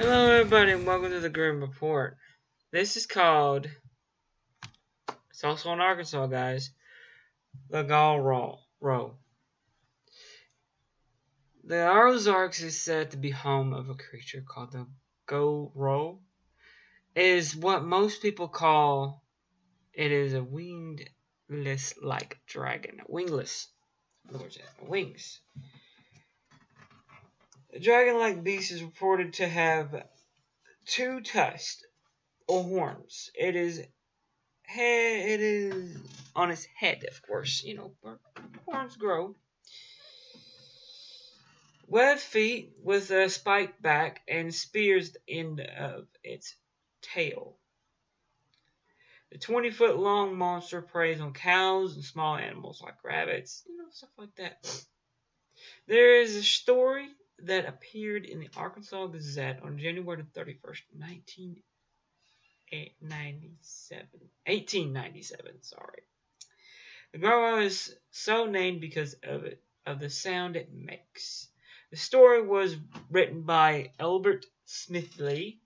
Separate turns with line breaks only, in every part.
Hello everybody and welcome to the Grim Report. This is called, it's also in Arkansas guys, the Gowrow. The Ozarks is said to be home of a creature called the Gowrow. It is what most people call, it is a wingless-like dragon. Wingless. In other words, wings. The dragon-like beast is reported to have two tusks or horns. It is on its head, of course, you know, where horns grow. Webbed feet with a spiked back and spears the end of its tail. The 20-foot-long monster preys on cows and small animals like rabbits, you know, stuff like that. There is a story that appeared in the Arkansas Gazette on January 31st, 1897. Sorry. The Gowrow is so named because of the sound it makes. The story was written by Albert Smithley.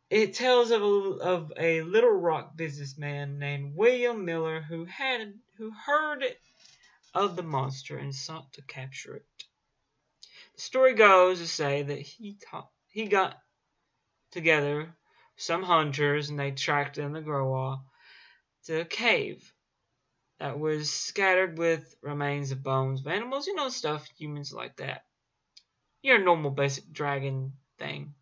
It tells of a Little Rock businessman named William Miller who heard of the monster and sought to capture it. The story goes to say that he got together some hunters and they tracked in the Gowrow to a cave that was scattered with remains of bones of animals, you know, stuff humans like that. Your normal basic dragon thing.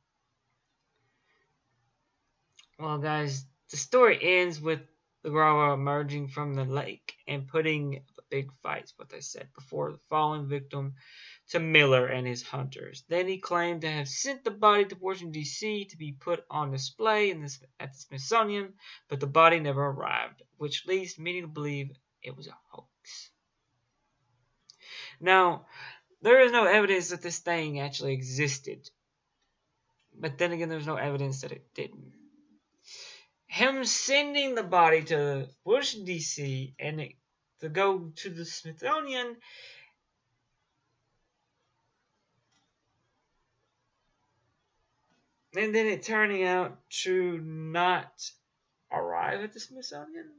Well, guys, the story ends with the Gowrow emerging from the lake and putting up a big fight, what they said, before the fallen victim to Miller and his hunters. Then he claimed to have sent the body to Washington, D.C. to be put on display at the Smithsonian, but the body never arrived, which leads many to believe it was a hoax. Now, there is no evidence that this thing actually existed, but then again, there's no evidence that it didn't. Him sending the body to Washington, D.C. and to go to the Smithsonian, and then it turning out to not arrive at the Smithsonian?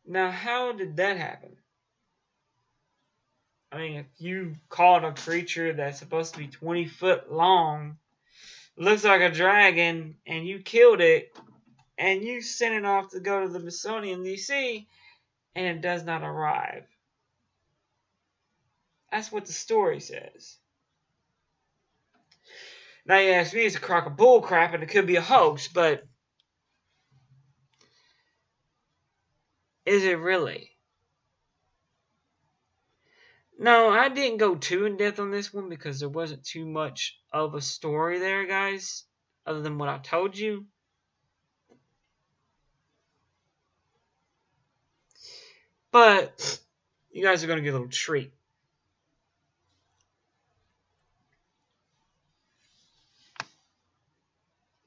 Now, how did that happen? I mean, if you caught a creature that's supposed to be 20 foot long, looks like a dragon, and you killed it, and you sent it off to go to the Smithsonian, D.C., and it does not arrive. That's what the story says. Now you ask me, it's a crock of bull crap, and it could be a hoax, but is it really? No, I didn't go too in depth on this one because there wasn't too much of a story there, guys, other than what I told you. But you guys are going to get a little treat.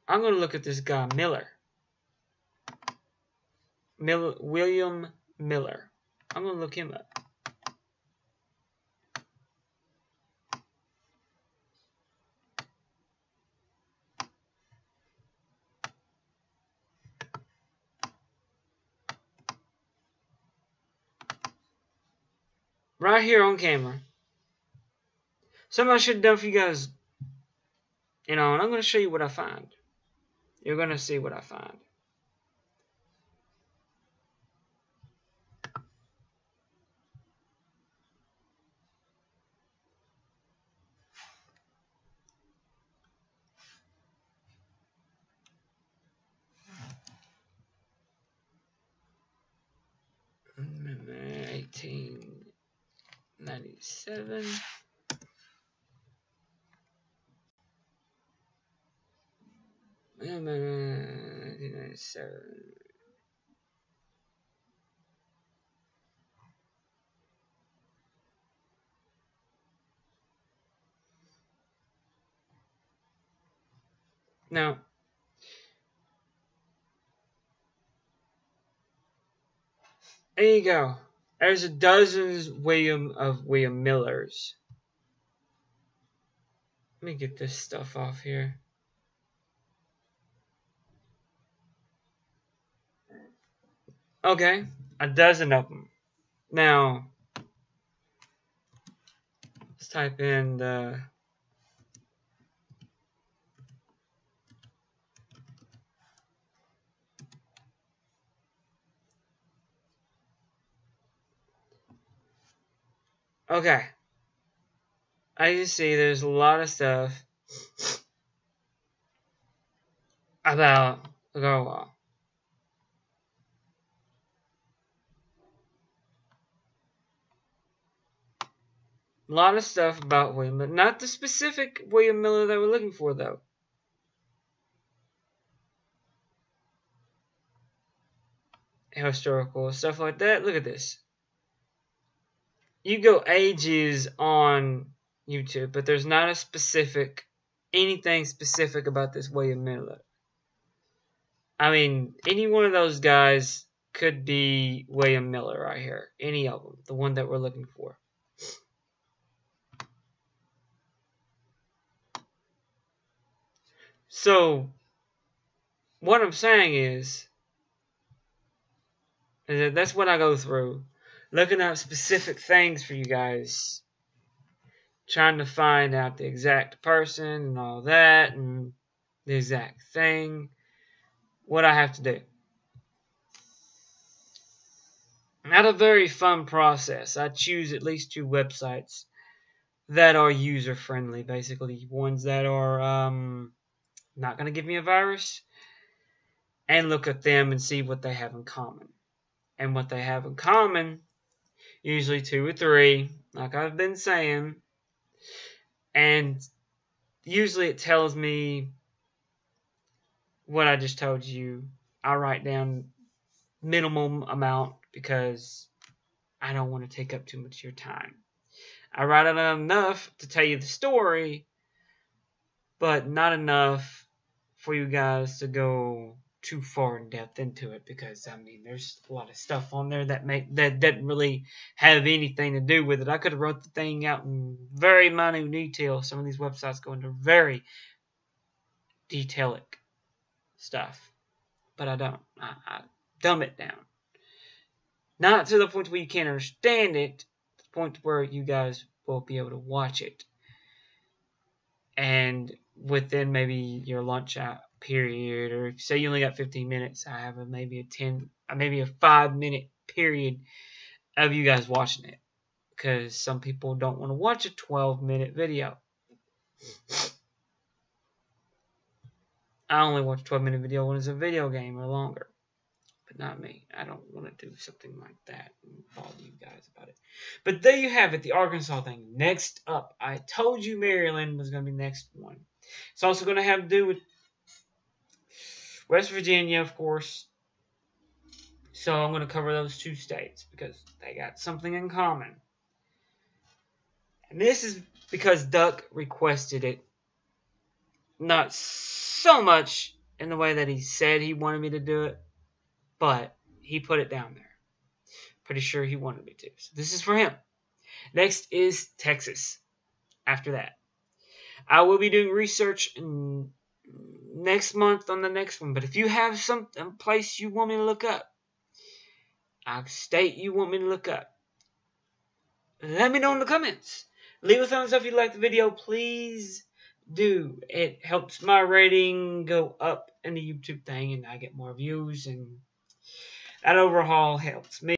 I'm going to look at this guy, William Miller. I'm going to look him up. Right here on camera. Something I should have done for you guys. You know, and I'm going to show you what I find. You're going to see what I find. Remember 1897. Remember 1997. Now, there you go. There's dozens of William Millers. Let me get this stuff off here. Okay, a dozen of them. Now, let's type in the... Okay. As you see, there's a lot of stuff about the Gowrow. A lot of stuff about William, but not the specific William Miller that we're looking for, though. Historical stuff like that. Look at this. You go ages on YouTube, but there's not a specific, anything specific about this William Miller. I mean, any one of those guys could be William Miller right here. Any of them. The one that we're looking for. So, what I'm saying is that that's what I go through. Looking up specific things for you guys. Trying to find out the exact person and all that. And the exact thing. What I have to do. Not a very fun process. I choose at least 2 websites that are user-friendly. Basically, ones that are not going to give me a virus. And look at them and see what they have in common. And what they have in common, usually 2 or 3, like I've been saying. And usually it tells me what I just told you. I write down minimum amount because I don't want to take up too much of your time. I write it enough to tell you the story, but not enough for you guys to go too far in depth into it, because I mean there's a lot of stuff on there that doesn't really have anything to do with it. I could have wrote the thing out in very minute detail. Some of these websites go into very detailed stuff, but I don't. I dumb it down. Not to the point where you can't understand it, to the point where you guys will be able to watch it. And within maybe your lunch period, or say you only got 15 minutes, I have maybe a 5-minute period of you guys watching it. Because some people don't want to watch a 12-minute video. I only watch a 12-minute video when it's a video game or longer. But not me. I don't want to do something like that and bother you guys about it. But there you have it, the Arkansas thing. Next up, I told you Maryland was going to be next one. It's also going to have to do with West Virginia, of course. So I'm going to cover those 2 states because they got something in common. And this is because Duck requested it. Not so much in the way that he said he wanted me to do it, but he put it down there. Pretty sure he wanted me to. So this is for him. Next is Texas. After that, I will be doing research next month on the next one. But if you have some place you want me to look up, a state you want me to look up, let me know in the comments. Leave a thumbs up if you like the video. Please do. It helps my rating go up in the YouTube thing, and I get more views, and that overall helps me.